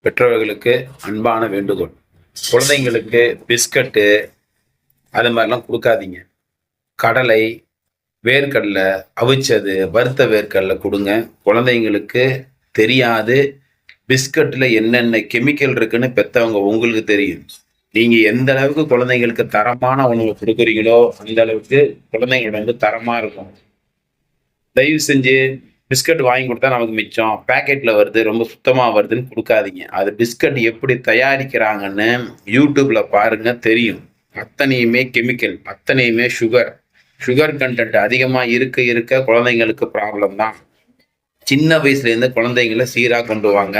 பெற்றோர்களுக்கு அன்பான வேண்டுகோள். குழந்தைங்களுக்கு பிஸ்கட்டு அது மாதிரிலாம் கொடுக்காதீங்க. கடலை, வேர்க்கடலை, அவிச்சது, வறுத்த வேர்க்கடலை கொடுங்க. குழந்தைங்களுக்கு தெரியாது பிஸ்கட்டில் என்னென்ன கெமிக்கல் இருக்குன்னு பெற்றவங்க உங்களுக்கு தெரியும். நீங்க எந்த அளவுக்கு குழந்தைங்களுக்கு தரமான உணவு கொடுக்குறீங்களோ அந்த அளவுக்கு குழந்தைங்க தரமா இருக்கும். தயவு செஞ்சு பிஸ்கட் வாங்கி கொடுத்தா நமக்கு மிச்சம், பேக்கெட்ல வருது, ரொம்ப சுத்தமா வருதுன்னு கொடுக்காதீங்க. அது பிஸ்கட் எப்படி தயாரிக்கிறாங்கன்னு யூடியூப்ல பாருங்க, தெரியும். அத்தனையுமே கெமிக்கல், அத்தனையுமே சுகர். சுகர் கண்டென்ட் அதிகமா இருக்க இருக்க குழந்தைங்களுக்கு ப்ராப்ளம் தான். சின்ன வயசுல இருந்து குழந்தைங்களை சீரா கொண்டு வாங்க.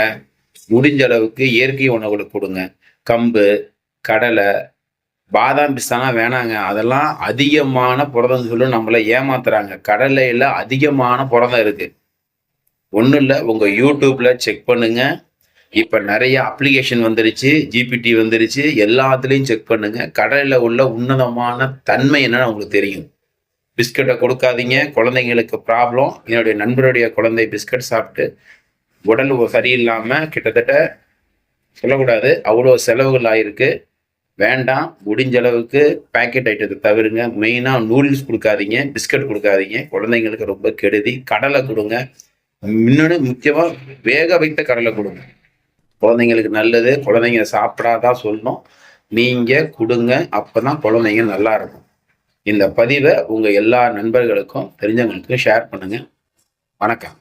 முடிஞ்ச அளவுக்கு இயற்கை உணவுகளை கொடுங்க. கம்பு, கடலை, பாதாம் பிஸ்தானா வேணாங்க. அதெல்லாம் அதிகமான புரதம் சொல்லி நம்மள ஏமாத்துறாங்க. கடலையில அதிகமான புரதம் இருக்கு. ஒன்றும் இல்லை, உங்க யூடியூப்ல செக் பண்ணுங்க. இப்ப நிறைய அப்ளிகேஷன் வந்துருச்சு, ஜிபிடி வந்துருச்சு, எல்லாத்துலேயும் செக் பண்ணுங்க. கடலையில உள்ள உன்னதமான தன்மை என்னன்னு உங்களுக்கு தெரியும். பிஸ்கட்டை கொடுக்காதீங்க, குழந்தைங்களுக்கு ப்ராப்ளம். என்னுடைய நண்பருடைய குழந்தை பிஸ்கட் சாப்பிட்டு உடல் சரியில்லாம கிட்டத்தட்ட சொல்லக்கூடாது, அவ்வளோ செலவுகள் ஆயிருக்கு. வேண்டாம். முடிஞ்ச அளவுக்கு பேக்கெட் ஐட்டத்தை தவிருங்க. மெயினாக நூடுல்ஸ் கொடுக்காதீங்க, பிஸ்கட் கொடுக்காதீங்க. குழந்தைங்களுக்கு ரொம்ப கெடுதி. கடலை கொடுங்க. இன்னொன்று முக்கியமாக வேக வைத்த கடலை கொடுங்க. குழந்தைங்களுக்கு நல்லது. குழந்தைங்க சாப்பிடாதான் சொல்லணும். நீங்கள் கொடுங்க, அப்போ தான் குழந்தைங்க நல்லா இருக்கும். இந்த பதிவை உங்கள் எல்லா நண்பர்களுக்கும் தெரிஞ்சவங்களுக்கும் ஷேர் பண்ணுங்கள். வணக்கம்.